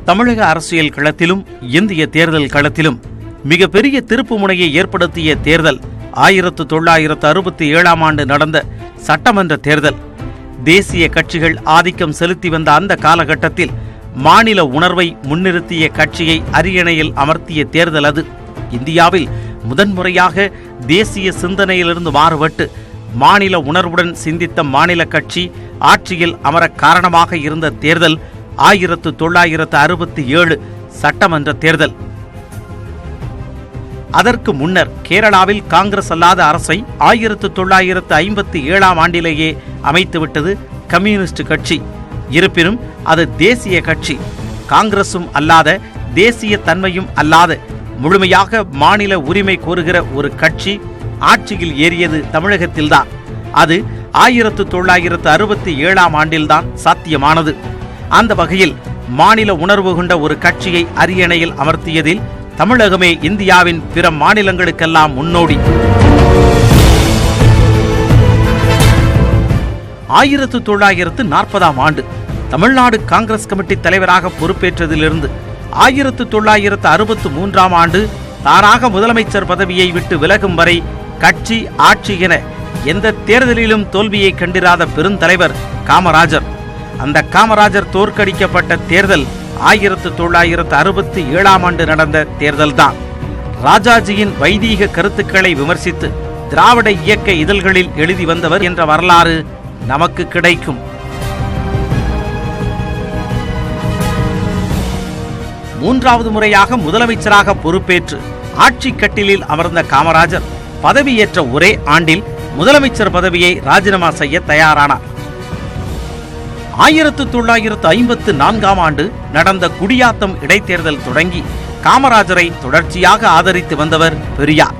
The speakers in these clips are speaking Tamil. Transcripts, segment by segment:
தமிழக அரசியல் களத்திலும் இந்திய தேர்தல் களத்திலும் மிகப்பெரிய திருப்பு முனையை ஏற்படுத்திய தேர்தல் 1967ஆம் ஆண்டு நடந்த சட்டமன்ற தேர்தல். தேசிய கட்சிகள் ஆதிக்கம் செலுத்தி வந்த அந்த காலகட்டத்தில் மாநில உணர்வை முன்னிறுத்திய கட்சியை அரியணையில் அமர்த்திய தேர்தல் அது. இந்தியாவில் முதன்முறையாக தேசிய சிந்தனையிலிருந்து மாறுபட்டு மாநில உணர்வுடன் சிந்தித்த மாநில கட்சி ஆட்சியில் அமர காரணமாக இருந்த தேர்தல் 1967 சட்டமன்ற தேர்தல். அதற்கு முன்னர் கேரளாவில் காங்கிரஸ் அல்லாத அரசை 1957ஆம் ஆண்டிலேயே அமைத்துவிட்டது கம்யூனிஸ்ட் கட்சி. இருப்பினும் அது தேசிய கட்சி. காங்கிரசும் அல்லாத, தேசிய தன்மையும் அல்லாத, முழுமையாக மாநில உரிமை கோருகிற ஒரு கட்சி ஆட்சியில் ஏறியது தமிழகத்தில்தான். அது 1967ஆம் ஆண்டில்தான் சாத்தியமானது. அந்த வகையில் மாநில உணர்வு கொண்ட ஒரு கட்சியை அரியணையில் அமர்த்தியதில் தமிழகமே இந்தியாவின் பிற மாநிலங்களுக்கெல்லாம் முன்னோடி. 1940ஆம் ஆண்டு தமிழ்நாடு காங்கிரஸ் கமிட்டி தலைவராக பொறுப்பேற்றதிலிருந்து 1963ஆம் ஆண்டு தானாக முதலமைச்சர் பதவியை விட்டு விலகும் வரை கட்சி ஆட்சி என எந்த தேர்தலிலும் தோல்வியை கண்டிராத பெருந்தலைவர் காமராஜர். அந்த காமராஜர் தோற்கடிக்கப்பட்ட தேர்தல் 1967ஆம் ஆண்டு நடந்த தேர்தல்தான். ராஜாஜியின் வைதீக கருத்துக்களை விமர்சித்து திராவிட இயக்க இதழ்களில் எழுதி வந்தவர் என்ற வரலாறு நமக்கு கிடைக்கும். மூன்றாவது முறையாக முதலமைச்சராக பொறுப்பேற்று ஆட்சி கட்டிலில் அமர்ந்த காமராஜர் பதவியேற்ற ஒரே ஆண்டில் முதலமைச்சர் பதவியை ராஜினாமா செய்ய தயாரானார். 1954ஆம் ஆண்டு நடந்த குடியாத்தம் இடைத்தேர்தல் தொடங்கி காமராஜரை தொடர்ச்சியாக ஆதரித்து வந்தவர் பெரியார்.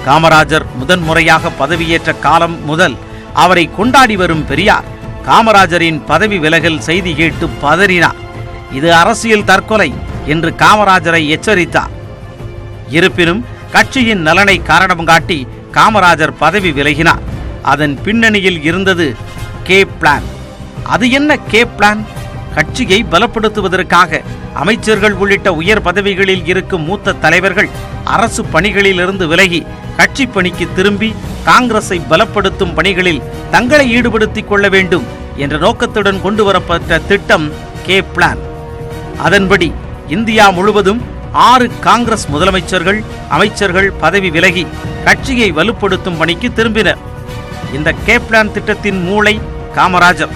காமராஜர் முதன்முறையாக பதவியேற்ற காலம் முதல் அவரை கொண்டாடி வரும் பெரியார் காமராஜரின் பதவி விலகல் செய்தி கேட்டு பதறினார். இது அரசியல் தற்கொலை என்று காமராஜரை எச்சரித்தார். இருப்பினும் கட்சியின் நலனை காரணம் காட்டி காமராஜர் பதவி விலகினார். அதன் பின்னணியில் இருந்தது கே பிளான். அது என்ன கே பிளான்? கட்சியை பலப்படுத்துவதற்காக அமைச்சர்கள் உள்ளிட்ட உயர் பதவிகளில் இருக்கும் மூத்த தலைவர்கள் அரசு பணிகளிலிருந்து விலகி கட்சி பணிக்கு திரும்பி காங்கிரஸை பலப்படுத்தும் பணிகளில் தங்களை ஈடுபடுத்திக் கொள்ள வேண்டும் என்ற நோக்கத்துடன் கொண்டு வரப்பட்ட திட்டம் கே பிளான். அதன்படி இந்தியா முழுவதும் 6 காங்கிரஸ் முதலமைச்சர்கள், அமைச்சர்கள் பதவி விலகி கட்சியை வலுப்படுத்தும் பணிக்கு திரும்பினர். இந்த கே பிளான் திட்டத்தின் மூளை காமராஜர்.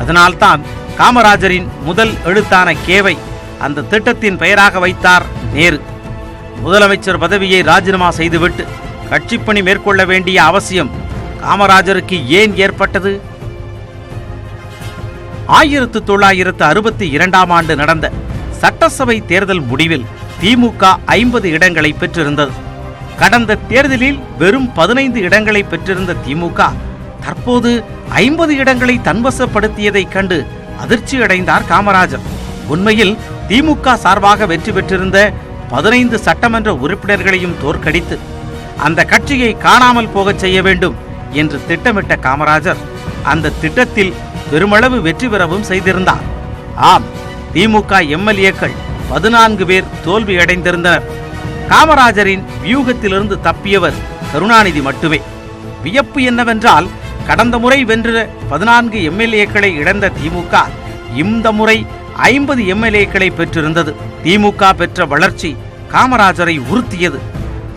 அதனால்தான் காமராஜரின் முதல் எழுத்தான கேவை அந்த திட்டத்தின் பெயராக வைத்தார் நேரு. முதலமைச்சர் பதவியை ராஜினாமா செய்துவிட்டு கட்சிப்பணி மேற்கொள்ள வேண்டிய அவசியம் காமராஜருக்கு ஏன் ஏற்பட்டது? 1962ஆம் ஆண்டு நடந்த சட்டசபை தேர்தல் முடிவில் திமுக 50 இடங்களை பெற்றிருந்தது. கடந்த தேர்தலில் வெறும் 15 இடங்களை பெற்றிருந்த திமுக தற்போது 50 இடங்களை தன்வசப்படுத்தியதைக் கண்டு அதிர்ச்சி அடைந்தார் காமராஜர். உண்மையில் திமுக சார்பாக வெற்றி பெற்றிருந்த 15 சட்டமன்ற உறுப்பினர்களையும் தோற்கடித்து அந்த கட்சியை காணாமல் போகச் செய்ய வேண்டும் என்று திட்டமிட்ட காமராஜர் அந்த திட்டத்தில் பெருமளவு வெற்றி பெறவும் செய்திருந்தார். ஆம், திமுக எம்எல்ஏக்கள் 14 பேர் தோல்வியடைந்திருந்தனர். காமராஜரின் வியூகத்திலிருந்து தப்பியவர் கருணாநிதி மட்டுமே. வியப்பு என்னவென்றால், கடந்த முறை வென்ற 14 எம்எல்ஏக்களை இழந்த திமுக இந்த முறை 50 எம்எல்ஏக்களை பெற்றிருந்தது. திமுக பெற்ற வளர்ச்சி காமராஜரை உறுத்தியது.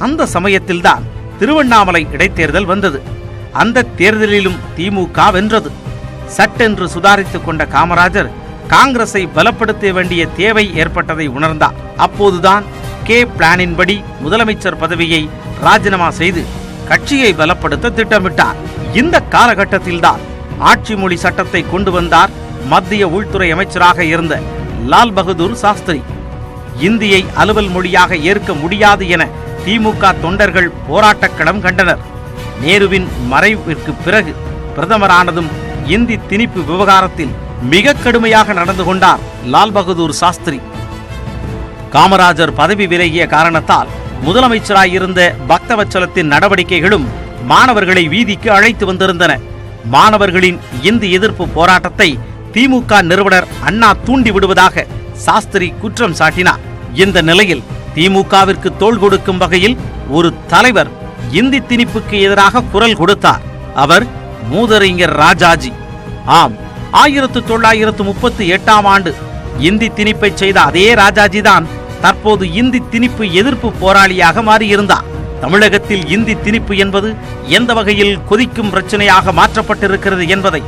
அந்த சமயத்தில்தான் திருவண்ணாமலை இடைத்தேர்தல் வந்தது. அந்த தேர்தலிலும் திமுக வென்றது. சட்டென்று சுதாரித்துக் கொண்ட காமராஜர் காங்கிரஸை பலப்படுத்த வேண்டிய தேவை ஏற்பட்டதை உணர்ந்தார். அப்போதுதான் கே பிளானின்படி முதலமைச்சர் பதவியை ராஜினாமா செய்து கட்சியை பலப்படுத்த திட்டமிட்டார். இந்த காலகட்டத்தில்தான் ஆட்சி மொழி சட்டத்தை கொண்டு வந்தார் மத்திய உள்துறை அமைச்சராக இருந்த லால் பகதூர் சாஸ்திரி. இந்தியை அலுவல் மொழியாக ஏற்க முடியாது என திமுக தொண்டர்கள் போராட்டக்களம் கண்டனர். நேருவின் மறைவிற்கு பிறகு பிரதமரானதும் இந்தி திணிப்பு விவகாரத்தில் மிக கடுமையாக நடந்து கொண்டார் லால் பகதூர் சாஸ்திரி. காமராஜர் பதவி விலகிய காரணத்தால் முதலமைச்சராயிருந்த பக்தவச்சலத்தின் நடவடிக்கைகளும் மாணவர்களை வீதிக்கு அழைத்து வந்திருந்தன. மாணவர்களின் இந்தி எதிர்ப்பு போராட்டத்தை திமுக நிறுவனர் அண்ணா தூண்டி விடுவதாக சாஸ்திரி குற்றம் சாட்டினார். இந்த நிலையில் திமுகவிற்கு தோள் கொடுக்கும் வகையில் ஒரு தலைவர் இந்தி திணிப்புக்கு எதிராக குரல் கொடுத்தார். அவர் மூதறிஞர் ராஜாஜி. ஆம், 1938ஆம் ஆண்டு இந்தி திணிப்பை செய்த அதே ராஜாஜிதான் தற்போது இந்தி திணிப்பு எதிர்ப்பு போராளியாக மாறியிருந்தார். தமிழகத்தில் இந்தி திணிப்பு என்பது எந்த வகையில் கொதிக்கும் பிரச்சனையாக மாற்றப்பட்டிருக்கிறது என்பதை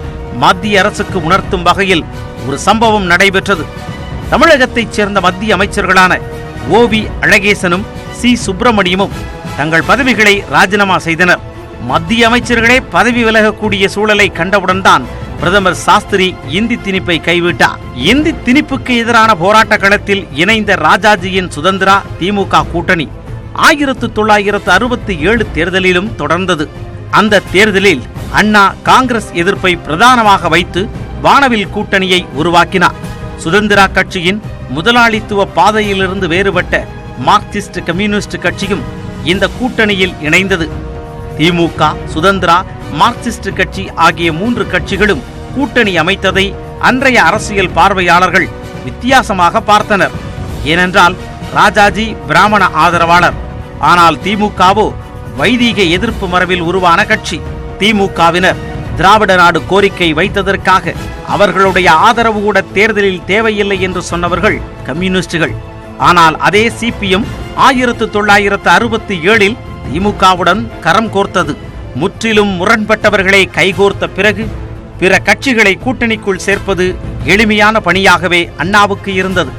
மத்திய அரசுக்கு உணர்த்தும் வகையில் ஒரு சம்பவம் நடைபெற்றது. தமிழகத்தைச் சேர்ந்த மத்திய அமைச்சர்களான ஓவி அழகேசனும் சி சுப்பிரமணியமும் தங்கள் பதவிகளை ராஜினாமா செய்தனர். மத்திய அமைச்சர்களே பதவி விலகக்கூடிய சூழலை கண்டவுடன் தான் பிரதமர் சாஸ்திரி இந்தி திணிப்பை கைவிட்டார். இந்தி திணிப்புக்கு எதிரான போராட்ட களத்தில் இணைந்த ராஜாஜியின் சுதந்திரா திமுக கூட்டணி 1967 தேர்தலிலும் தொடர்ந்தது. அந்த தேர்தலில் அண்ணா காங்கிரஸ் எதிர்ப்பை பிரதானமாக வைத்து வானவில் கூட்டணியை உருவாக்கினார். சுதந்திரா கட்சியின் முதலாளித்துவ பாதையிலிருந்து வேறுபட்ட மார்க்சிஸ்ட் கம்யூனிஸ்ட் கட்சியும் இந்த கூட்டணியில் இணைந்தது. திமுக, சுதந்திரா, மார்க்சிஸ்ட் கட்சி ஆகிய 3 கட்சிகளும் கூட்டணி அமைத்ததை அன்றைய அரசியல் பார்வையாளர்கள் வித்தியாசமாக பார்த்தனர். ஏனென்றால் ராஜாஜி பிராமண ஆதரவாளர், ஆனால் திமுகவோ வைதீக எதிர்ப்பு மரபில் உருவான கட்சி. திமுகவினர் திராவிட நாடு கோரிக்கை வைத்ததற்காக அவர்களுடைய ஆதரவு கூட தேர்தலில் தேவையில்லை என்று சொன்னவர்கள் கம்யூனிஸ்டுகள். ஆனால் அதே சிபிஎம் 1967இல் திமுகவுடன் கரம் கோர்த்தது. முற்றிலும் முரண்பட்டவர்களை கைகோர்த்த பிறகு பிற கட்சிகளை கூட்டணிக்குள் சேர்ப்பது எளிமையான பணியாகவே அண்ணாவுக்கு இருந்தது.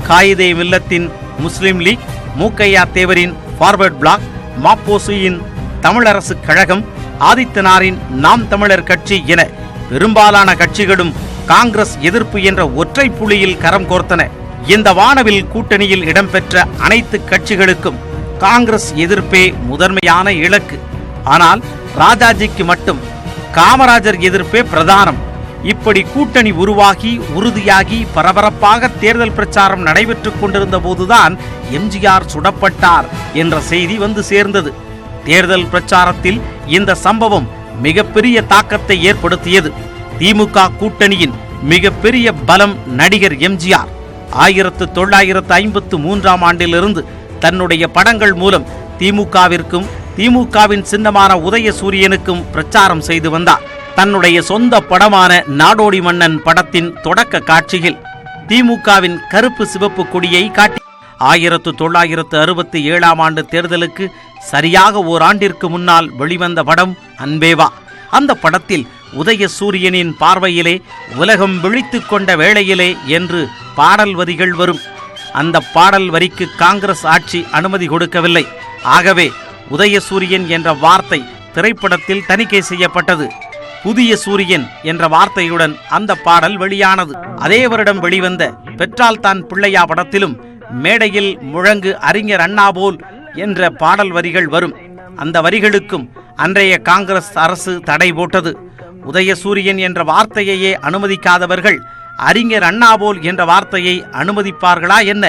காயிதே மில்லத்தின் முஸ்லிம் லீக், மூக்கையா தேவரின் ஃபார்வர்ட் பிளாக், மாப்போசியின் தமிழரசு கழகம், ஆதித்தனாரின் நாம் தமிழர் கட்சி என பெரும்பாலான கட்சிகளும் காங்கிரஸ் எதிர்ப்பு என்ற ஒற்றை புள்ளியில் கரம் கோர்த்தன. இந்த வானவில் கூட்டணியில் இடம்பெற்ற அனைத்து கட்சிகளுக்கும் காங்கிரஸ் எதிர்ப்பே முதன்மையான இலக்கு. ஆனால் ராஜாஜிக்கு மட்டும் காமராஜர் எதிர்ப்பே பிரதானம். இப்படி கூட்டணி உருவாகி உறுதியாகி பரபரப்பாக தேர்தல் பிரச்சாரம் நடைபெற்றுக் கொண்டிருந்த போதுதான் எம்ஜிஆர் சுடப்பட்டார் என்ற செய்தி வந்து சேர்ந்தது. தேர்தல் பிரச்சாரத்தில் இந்த சம்பவம் மிகப்பெரிய தாக்கத்தை ஏற்படுத்தியது. திமுக கூட்டணியின் மிகப்பெரிய பலம் நடிகர் எம்ஜிஆர் 1953ஆம் ஆண்டிலிருந்து தன்னுடைய படங்கள் மூலம் திமுகவிற்கும் திமுகவின் சின்னமான உதயசூரியனுக்கும் பிரச்சாரம் செய்து வந்தார். தன்னுடைய சொந்த படமான நாடோடி மன்னன் படத்தின் தொடக்க காட்சியில் திமுகவின் கருப்பு சிவப்பு கொடியை காட்டி 1967ஆம் ஆண்டு தேர்தலுக்கு சரியாக ஓராண்டிற்கு முன்னால் வெளிவந்த படம் அன்பேவா. அந்த படத்தில் உதயசூரியனின் பார்வையிலே உலகம் விழித்துக் கொண்ட வேளையிலே என்று பாடல் வரிகள் வரும். அந்த பாடல் வரிக்கு காங்கிரஸ் ஆட்சி அனுமதி கொடுக்கவில்லை. ஆகவே உதயசூரியன் என்ற வார்த்தை திரைப்படத்தில் தணிக்கை செய்யப்பட்டது. புதிய சூரியன் என்ற வார்த்தையுடன் அந்த பாடல் வெளியானது. அதே வருடம் வெளிவந்த பெற்றால் தான் பிள்ளையா படத்திலும் மேடையில் முழங்கு அறிஞர் அண்ணா போல் என்ற பாடல் வரிகள் வரும். அந்த வரிகளுக்கும் அன்றைய காங்கிரஸ் அரசு தடை போட்டது. உதயசூரியன் என்ற வார்த்தையையே அனுமதிக்காதவர்கள் அறிஞர் அண்ணா போல் என்ற வார்த்தையை அனுமதிப்பார்களா என்ன?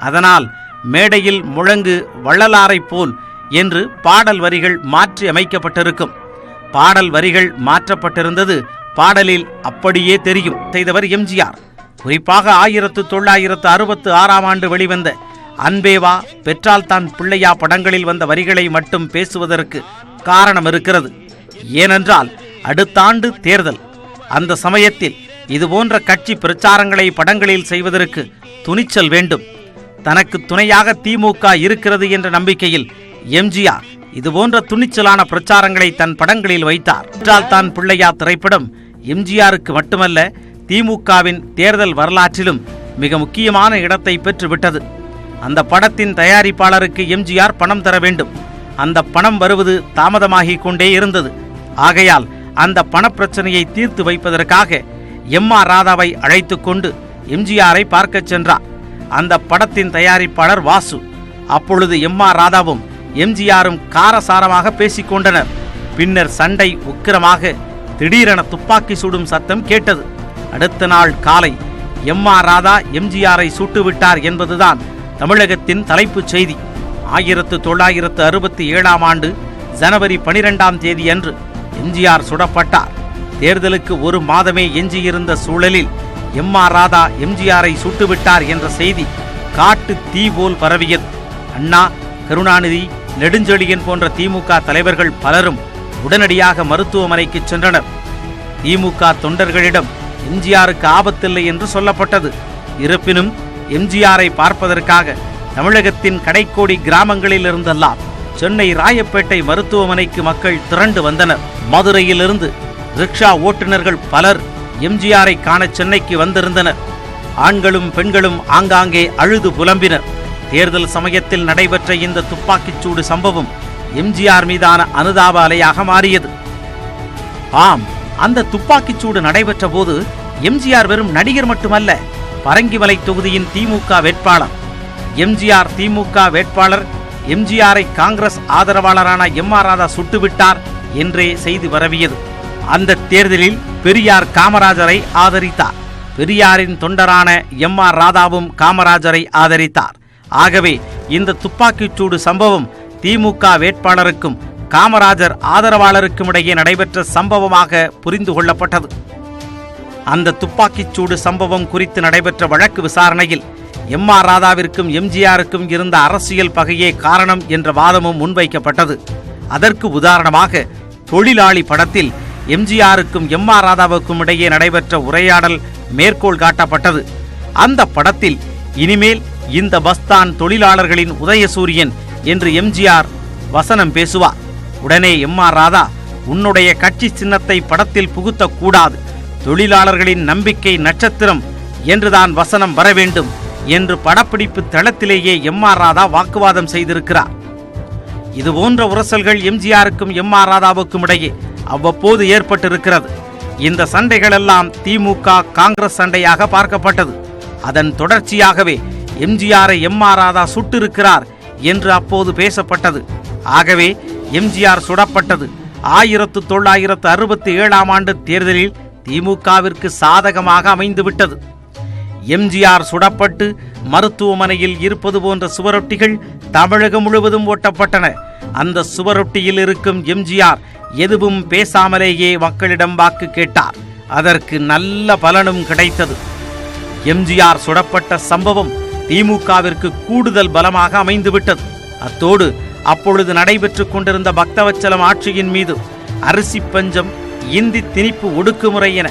அதனால் மேடையில் முழங்கு வள்ளலாரை போல் என்று பாடல் வரிகள் மாற்றி அமைக்கப்பட்டிருக்கும். பாடல் வரிகள் மாற்றப்பட்டிருந்தது பாடலில் அப்படியே தெரியும். செய்தவர் எம்ஜிஆர். குறிப்பாக 1966ஆம் ஆண்டு வெளிவந்த அன்பேவா, பெற்றால் தான் பிள்ளையா படங்களில் வந்த வரிகளை மட்டும் பேசுவதற்கு காரணம் இருக்கிறது. ஏனென்றால் அடுத்த ஆண்டு தேர்தல். அந்த சமயத்தில் இதுபோன்ற கட்சி பிரச்சாரங்களை படங்களில் செய்வதற்கு துணிச்சல் வேண்டும். தனக்கு துணையாக திமுக இருக்கிறது என்ற நம்பிக்கையில் எம்ஜிஆர் இதுபோன்ற துணிச்சலான பிரச்சாரங்களை தன் படங்களில் வைத்தார். பெற்றால் தான் பிள்ளையா திரைப்படம் எம்ஜிஆருக்கு மட்டுமல்ல, திமுகவின் தேர்தல் வரலாற்றிலும் மிக முக்கியமான இடத்தை பெற்றுவிட்டது. அந்த படத்தின் தயாரிப்பாளருக்கு எம்ஜிஆர் பணம் தர வேண்டும். அந்த பணம் வருவது தாமதமாகிக் கொண்டே இருந்தது. ஆகையால் அந்த பணப்பிரச்சனையை தீர்த்து வைப்பதற்காக எம்.ஆர். ராதாவை அழைத்து கொண்டு எம்ஜிஆரை பார்க்கச் சென்றார். அந்த படத்தின் தயாரிப்பாளர் வாசு. அப்பொழுது எம்.ஆர். ராதாவும் எம்ஜிஆரும் காரசாரமாக பேசிக்கொண்டனர். பின்னர் சண்டை உக்கிரமாக திடீரென துப்பாக்கி சுடும் சத்தம் கேட்டது. அடுத்த நாள் காலை எம்.ஆர். ராதா எம்ஜிஆரை சுட்டுவிட்டார் என்பதுதான் தமிழகத்தின் தலைப்புச் செய்தி. 1967ஆம் ஆண்டு ஜனவரி 12ஆம் தேதி அன்று எம்ஜிஆர் சுடப்பட்டார். தேர்தலுக்கு ஒரு மாதமே எஞ்சியிருந்த சூழலில் எம்.ஆர். ராதா எம்ஜிஆரை சுட்டுவிட்டார் என்ற செய்தி காட்டு தீ போல் பரவியது. அண்ணா, கருணாநிதி, நெடுஞ்செழியன் போன்ற திமுக தலைவர்கள் பலரும் உடனடியாக மருத்துவமனைக்கு சென்றனர். திமுக தொண்டர்களிடம் எம்ஜிஆருக்கு ஆபத்தில்லை என்று சொல்லப்பட்டது. இருப்பினும் எம்ஜிஆரை பார்ப்பதற்காக தமிழகத்தின் கடைக்கோடி கிராமங்களில் இருந்தெல்லாம் சென்னை ராயப்பேட்டை மருத்துவமனைக்கு மக்கள் திரண்டு வந்தனர். மதுரையிலிருந்து ரிக்ஷா ஓட்டுநர்கள் பலர் எம்ஜிஆரை காண சென்னைக்கு வந்திருந்தனர். ஆண்களும் பெண்களும் ஆங்காங்கே அழுது புலம்பினர். தேர்தல் சமயத்தில் நடைபெற்ற இந்த துப்பாக்கிச்சூடு சம்பவம் எம்ஜிஆர் மீதான அனுதாப அலையாக மாறியது. ஆம், அந்த துப்பாக்கிச்சூடு நடைபெற்ற போது எம்ஜிஆர் வெறும் நடிகர் மட்டுமல்ல, பரங்கிமலை தொகுதியின் திமுக வேட்பாளர். எம்ஜிஆர் திமுக வேட்பாளர் எம்ஜிஆரை காங்கிரஸ் ஆதரவாளரான எம்.ஆர். ராதா சுட்டுவிட்டார் என்றே செய்தி பரவியது. அந்த தேர்தலில் பெரியார் காமராஜரை ஆதரித்தார். பெரியாரின் தொண்டரான எம்.ஆர். ராதாவும் காமராஜரை ஆதரித்தார். ஆகவே இந்த துப்பாக்கிச்சூடு சம்பவம் திமுக வேட்பாளருக்கும் காமராஜர் ஆதரவாளருக்கும் இடையே நடைபெற்ற சம்பவமாக புரிந்து கொள்ளப்பட்டது. அந்த துப்பாக்கிச்சூடு சம்பவம் குறித்து நடைபெற்ற வழக்கு விசாரணையில் எம்.ஆர். ராதாவிற்கும் எம்ஜிஆருக்கும் இருந்த அரசியல் பகையே காரணம் என்ற வாதமும் முன்வைக்கப்பட்டது. அதற்கு உதாரணமாக தொழிலாளி படத்தில் எம்ஜிஆருக்கும் எம்.ஆர். ராதாவுக்கும் இடையே நடைபெற்ற உரையாடல் மேற்கோள் காட்டப்பட்டது. அந்த படத்தில் இனிமேல் இந்த பஸ்தான் தொழிலாளர்களின் உதயசூரியன் என்று எம்ஜிஆர் வசனம் பேசுவார். உடனே எம்.ஆர். ராதா, உன்னுடைய கட்சி சின்னத்தை படத்தில் புகுத்தக்கூடாது, தொழிலாளர்களின் நம்பிக்கை நட்சத்திரம் என்றுதான் வசனம் வர வேண்டும் என்று படப்பிடிப்பு தளத்திலேயே எம்.ஆர். ராதா வாக்குவாதம் செய்திருக்கிறார். இதுபோன்ற உரசல்கள் எம்ஜிஆருக்கும் எம்.ஆர். ராதாவுக்கும் இடையே அவ்வப்போது ஏற்பட்டிருக்கிறது. இந்த சண்டைகளெல்லாம் திமுக காங்கிரஸ் சண்டையாக பார்க்கப்பட்டது. அதன் தொடர்ச்சியாகவே எம்ஜிஆரை எம்.ஆர். ராதா சுட்டிருக்கிறார் என்று அப்போது பேசப்பட்டது. ஆகவே எம்ஜிஆர் சுடப்பட்டது 1967ஆம் ஆண்டு தேர்தலில் திமுகவிற்கு சாதகமாக அமைந்துவிட்டது. எம்ஜிஆர் சுடப்பட்டு மருத்துவமனையில் இருப்பது போன்ற சுவரொட்டிகள் தமிழகம் முழுவதும் ஒட்டப்பட்டன. அந்த சுவரொட்டியில் இருக்கும் எம்ஜிஆர் எதுவும் பேசாமலேயே மக்களிடம் வாக்கு கேட்டார். அதற்கு நல்ல பலனும் கிடைத்தது. எம்ஜிஆர் சுடப்பட்ட சம்பவம் திமுகவிற்கு கூடுதல் பலமாக அமைந்துவிட்டது. அத்தோடு அப்பொழுது நடைபெற்றுக் கொண்டிருந்த பக்தவச்சலம் ஆட்சியின் மீது அரிசி பஞ்சம், இந்தி திணிப்பு, ஒடுக்குமுறை என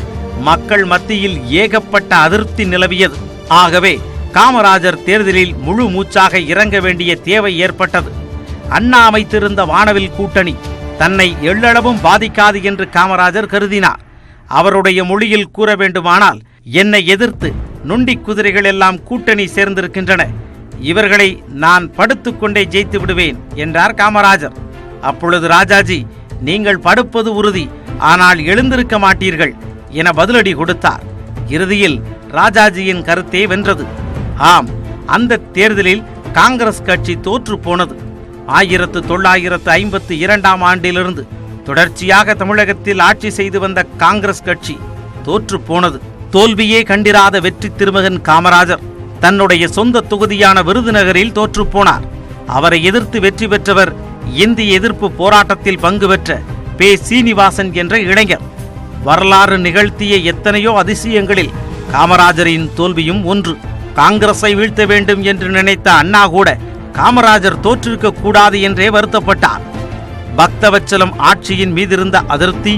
மக்கள் மத்தியில் ஏகப்பட்ட அதிருப்தி நிலவியது. ஆகவே காமராஜர் தேர்தலில் முழு மூச்சாக இறங்க வேண்டிய தேவை ஏற்பட்டது. அண்ணா அமைத்திருந்த வானவில் கூட்டணி தன்னை எள்ளளவும் பாதிக்காது என்று காமராஜர் கருதினார். அவருடைய மொழியில் கூற வேண்டுமானால், என்னை எதிர்த்து நொண்டி குதிரைகள் எல்லாம் கூட்டணி சேர்ந்திருக்கின்றன, இவர்களை நான் படுத்துக்கொண்டே ஜெயித்து விடுவேன் என்றார் காமராஜர். அப்பொழுது ராஜாஜி, நீங்கள் படுப்பது உறுதி, ஆனால் எழுந்திருக்க மாட்டீர்கள் என பதிலடி கொடுத்தார். இறுதியில் ராஜாஜியின் கருத்தே வென்றது. ஆம், அந்த தேர்தலில் காங்கிரஸ் கட்சி தோற்று போனது. 1952ஆம் ஆண்டிலிருந்து தொடர்ச்சியாக தமிழகத்தில் ஆட்சி செய்து வந்த காங்கிரஸ் கட்சி தோற்று போனது. தோல்வியே கண்டிராத வெற்றி திருமகன் காமராஜர் தன்னுடைய சொந்த தொகுதியான விருதுநகரில் தோற்று போனார். அவரை எதிர்த்து வெற்றி பெற்றவர் இந்திய எதிர்ப்பு போராட்டத்தில் பங்கு பெற்ற பே. சீனிவாசன் என்ற இளைஞர். வரலாறு நிகழ்த்திய எத்தனையோ அதிசயங்களில் காமராஜரின் தோல்வியும் ஒன்று. காங்கிரஸை வீழ்த்த வேண்டும் என்று நினைத்த அண்ணா கூட காமராஜர் தோற்றிருக்க கூடாது என்றே வருத்தப்பட்டார். பக்தவச்சலம் ஆட்சியின் மீதிருந்த அதிருப்தி,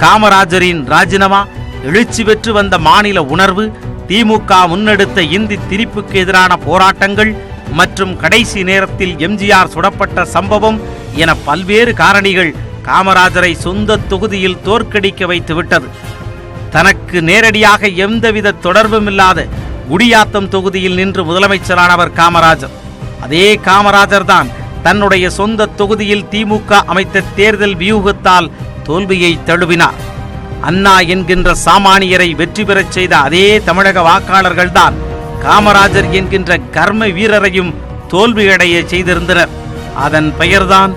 காமராஜரின் ராஜினாமா, எழுச்சி பெற்று வந்த மாநில உணர்வு, திமுக முன்னெடுத்த இந்தி திணிப்புக்கு எதிரான போராட்டங்கள் மற்றும் கடைசி நேரத்தில் எம்ஜிஆர் சுடப்பட்ட சம்பவம் என பல்வேறு காரணிகள் காமராஜரை சொந்த தொகுதியில் தோற்கடிக்க வைத்துவிட்டது. தனக்கு நேரடியாக எந்தவித தொடர்பும் இல்லாத குடியாத்தம் தொகுதியில் நின்று முதலமைச்சரானவர் காமராஜர். அதே காமராஜர் தான் தன்னுடைய சொந்த தொகுதியில் திமுக அமைத்த தேர்தல் வியூகத்தால் தோல்வியை தழுவினார். அண்ணா என்கின்ற சாமானியரை வெற்றி பெறச் செய்த அதே தமிழக வாக்காளர்கள்தான் காமராஜர் என்கின்ற கர்ம வீரரையும் தோல்வியடைய செய்திருந்தனர். அதன் பெயர்தான்